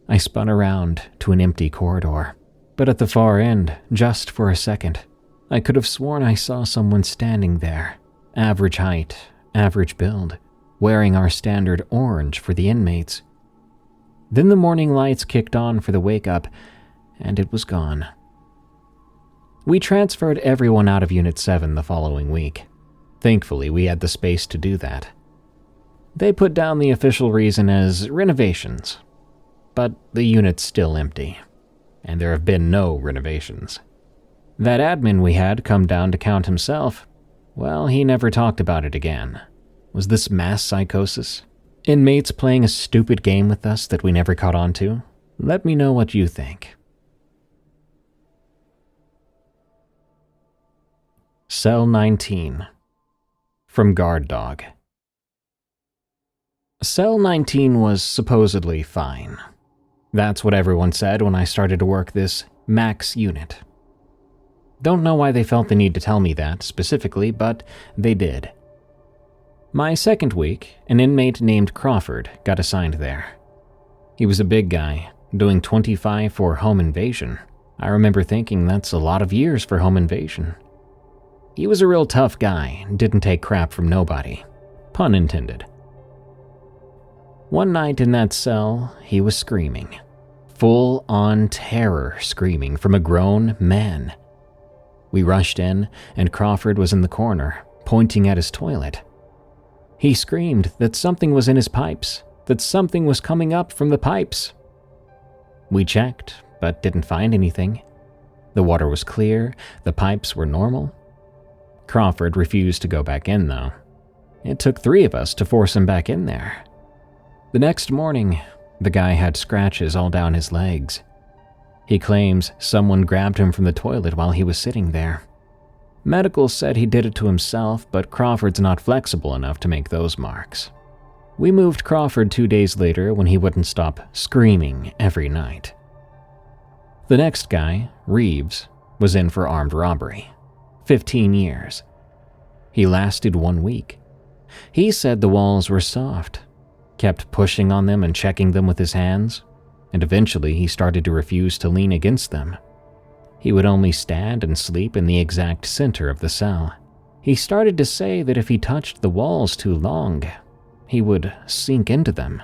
I spun around to an empty corridor, but at the far end, just for a second, I could have sworn I saw someone standing there, average height, average build, wearing our standard orange for the inmates. Then the morning lights kicked on for the wake-up, and it was gone. We transferred everyone out of Unit 7 the following week. Thankfully, we had the space to do that. They put down the official reason as renovations, but the unit's still empty, and there have been no renovations. That admin we had come down to count himself, well, he never talked about it again. Was this mass psychosis? Inmates playing a stupid game with us that we never caught on to? Let me know what you think. Cell 19. From GuardDog. Cell 19 was supposedly fine. That's what everyone said when I started to work this max unit. Don't know why they felt the need to tell me that specifically, but they did. My second week, an inmate named Crawford got assigned there. He was a big guy, doing 25 for home invasion. I remember thinking that's a lot of years for home invasion. He was a real tough guy, didn't take crap from nobody. Pun intended. One night in that cell, he was screaming. Full-on terror screaming from a grown man. We rushed in, and Crawford was in the corner, pointing at his toilet. He screamed that something was in his pipes, that something was coming up from the pipes. We checked, but didn't find anything. The water was clear, the pipes were normal. Crawford refused to go back in, though. It took 3 of us to force him back in there. The next morning, the guy had scratches all down his legs. He claims someone grabbed him from the toilet while he was sitting there. Medical said he did it to himself, but Crawford's not flexible enough to make those marks. We moved Crawford 2 days later when he wouldn't stop screaming every night. The next guy, Reeves, was in for armed robbery. 15 years. He lasted 1 week. He said the walls were soft, kept pushing on them and checking them with his hands, and eventually he started to refuse to lean against them. He would only stand and sleep in the exact center of the cell. He started to say that if he touched the walls too long, he would sink into them.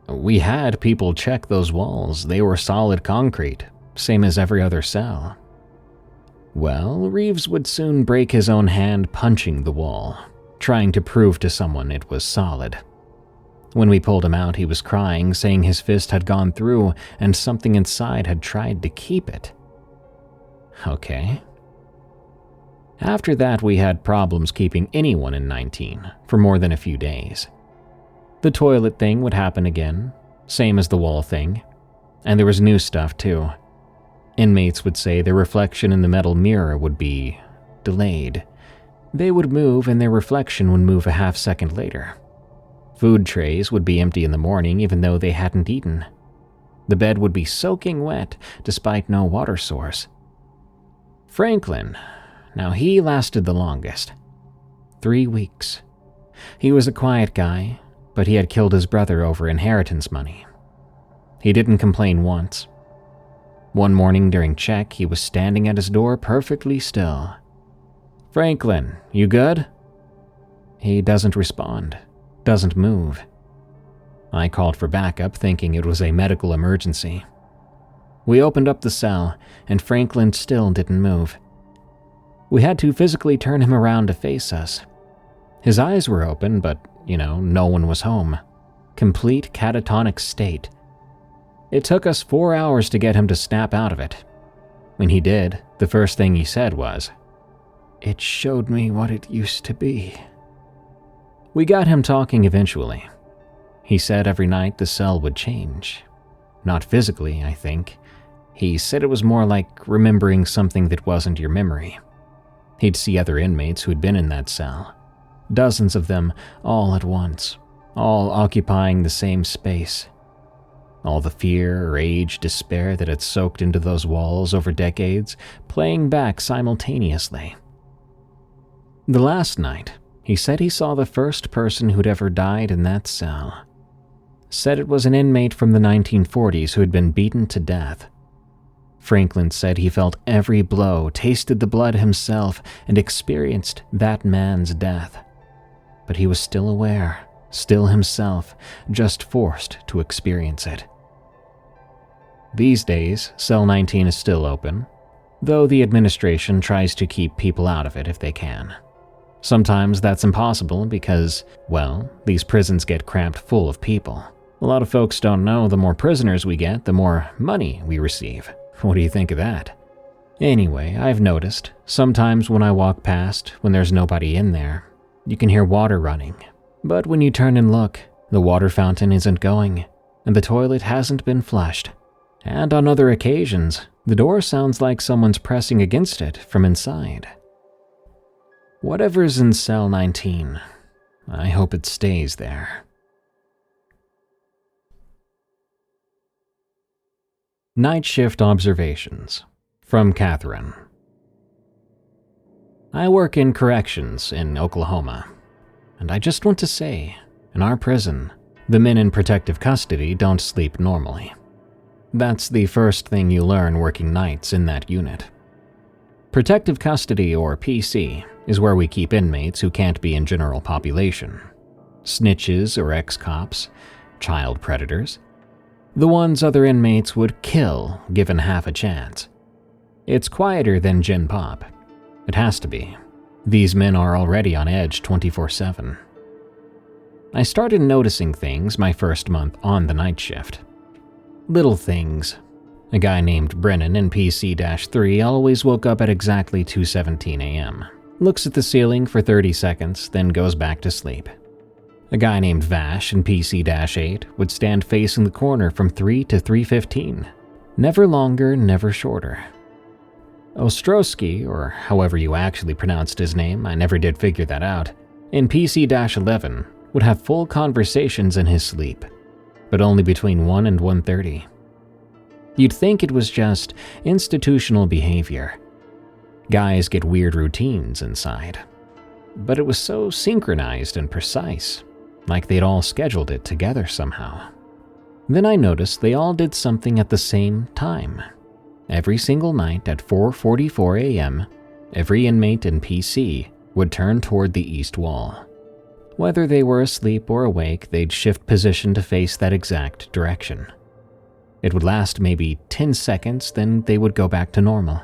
We had people check those walls. They were solid concrete, same as every other cell. Well, Reeves would soon break his own hand punching the wall, trying to prove to someone it was solid. When we pulled him out, he was crying, saying his fist had gone through and something inside had tried to keep it. Okay. After that, we had problems keeping anyone in 19 for more than a few days. The toilet thing would happen again, same as the wall thing, and there was new stuff too. Inmates would say their reflection in the metal mirror would be delayed. They would move and their reflection would move a half-second later. Food trays would be empty in the morning even though they hadn't eaten. The bed would be soaking wet despite no water source. Franklin, now he lasted the longest. 3 weeks. He was a quiet guy, but he had killed his brother over inheritance money. He didn't complain once. One morning during check, he was standing at his door perfectly still. "Franklin, you good?" He doesn't respond, doesn't move. I called for backup thinking it was a medical emergency. We opened up the cell, and Franklin still didn't move. We had to physically turn him around to face us. His eyes were open, but, no one was home. Complete catatonic state. It took us 4 hours to get him to snap out of it. When he did, the first thing he said was, "It showed me what it used to be." We got him talking eventually. He said every night the cell would change. Not physically, I think. He said it was more like remembering something that wasn't your memory. He'd see other inmates who'd been in that cell. Dozens of them, all at once, all occupying the same space. All the fear, rage, despair that had soaked into those walls over decades, playing back simultaneously. The last night, he said he saw the first person who'd ever died in that cell. Said it was an inmate from the 1940s who had been beaten to death. Franklin said he felt every blow, tasted the blood himself, and experienced that man's death. But he was still aware, still himself, just forced to experience it. These days, Cell 19 is still open, though the administration tries to keep people out of it if they can. Sometimes that's impossible because, these prisons get cramped full of people. A lot of folks don't know the more prisoners we get, the more money we receive. What do you think of that? Anyway, I've noticed, sometimes when I walk past, when there's nobody in there, you can hear water running. But when you turn and look, the water fountain isn't going, and the toilet hasn't been flushed. And on other occasions, the door sounds like someone's pressing against it from inside. Whatever's in Cell 19, I hope it stays there. Night Shift Observations from Katherine. I work in corrections in Oklahoma, and I just want to say, in our prison, the men in protective custody don't sleep normally. That's the first thing you learn working nights in that unit. Protective custody, or PC, is where we keep inmates who can't be in general population. Snitches or ex-cops, child predators. The ones other inmates would kill given half a chance. It's quieter than Gen Pop. It has to be. These men are already on edge 24/7. I started noticing things my first month on the night shift. Little things. A guy named Brennan in PC-3 always woke up at exactly 2:17 a.m., looks at the ceiling for 30 seconds, then goes back to sleep. A guy named Vash in PC-8 would stand facing the corner from 3 to 3:15. Never longer, never shorter. Ostrowski, or however you actually pronounced his name, I never did figure that out, in PC-11 would have full conversations in his sleep, but only between 1 and 1:30. You'd think it was just institutional behavior. Guys get weird routines inside. But it was so synchronized and precise, like they'd all scheduled it together somehow. Then I noticed they all did something at the same time. Every single night at 4:44 a.m., every inmate in PC would turn toward the east wall. Whether they were asleep or awake, they'd shift position to face that exact direction. It would last maybe 10 seconds, then they would go back to normal.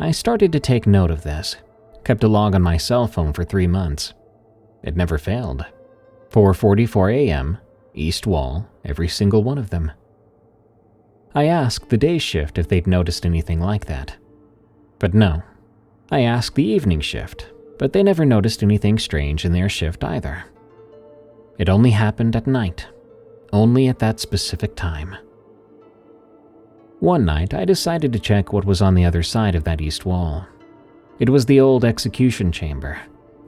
I started to take note of this, kept a log on my cell phone for 3 months. It never failed. 4:44 a.m., east wall, every single one of them. I asked the day shift if they'd noticed anything like that. But no. I asked the evening shift, but they never noticed anything strange in their shift either. It only happened at night, only at that specific time. One night, I decided to check what was on the other side of that east wall. It was the old execution chamber,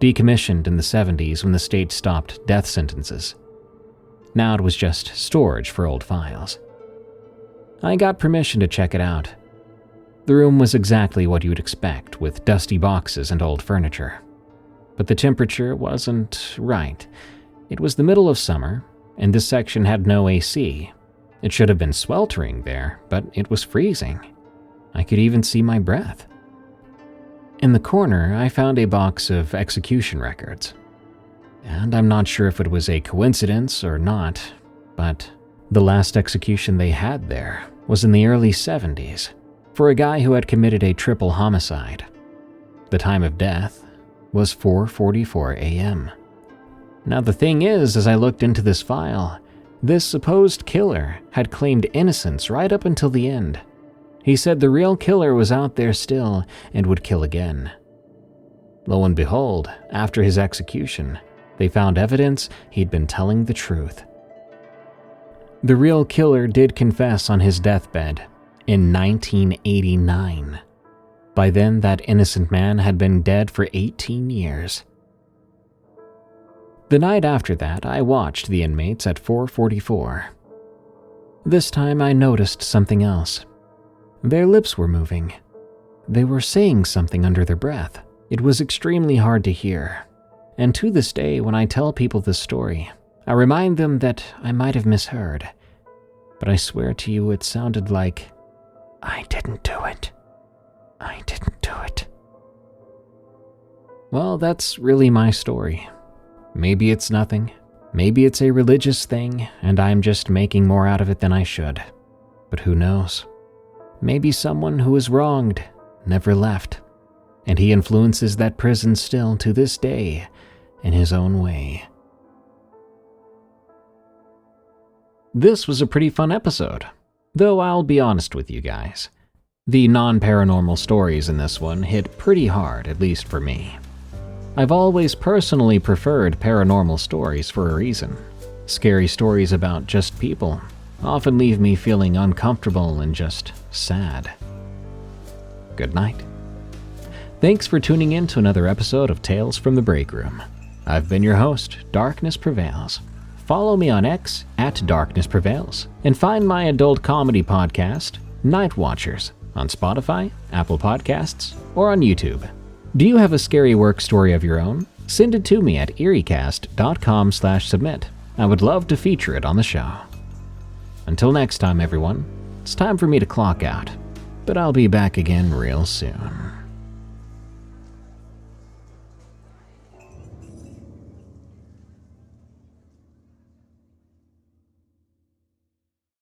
decommissioned in the 70s when the state stopped death sentences. Now it was just storage for old files. I got permission to check it out. The room was exactly what you'd expect, with dusty boxes and old furniture. But the temperature wasn't right. It was the middle of summer, and this section had no AC. It should have been sweltering there, but it was freezing. I could even see my breath. In the corner, I found a box of execution records. And I'm not sure if it was a coincidence or not, but the last execution they had there was in the early 70s for a guy who had committed a triple homicide. The time of death was 4:44 a.m. Now the thing is, as I looked into this file, this supposed killer had claimed innocence right up until the end. He said the real killer was out there still and would kill again. Lo and behold, after his execution, they found evidence he'd been telling the truth. The real killer did confess on his deathbed in 1989. By then, that innocent man had been dead for 18 years. The night after that, I watched the inmates at 4:44. This time I noticed something else. Their lips were moving. They were saying something under their breath. It was extremely hard to hear. And to this day, when I tell people this story, I remind them that I might have misheard. But I swear to you, it sounded like, "I didn't do it. I didn't do it." Well, that's really my story. Maybe it's nothing. Maybe it's a religious thing, and I'm just making more out of it than I should. But who knows? Maybe someone who was wronged never left, and he influences that prison still to this day in his own way. This was a pretty fun episode, though I'll be honest with you guys. The non-paranormal stories in this one hit pretty hard, at least for me. I've always personally preferred paranormal stories for a reason. Scary stories about just people often leave me feeling uncomfortable and just sad. Good night. Thanks for tuning in to another episode of Tales from the Break Room. I've been your host, Darkness Prevails. Follow me on X at Darkness Prevails, and find my adult comedy podcast, Night Watchers, on Spotify, Apple Podcasts, or on YouTube. Do you have a scary work story of your own? Send it to me at eeriecast.com/submit. I would love to feature it on the show. Until next time, everyone, it's time for me to clock out, but I'll be back again real soon.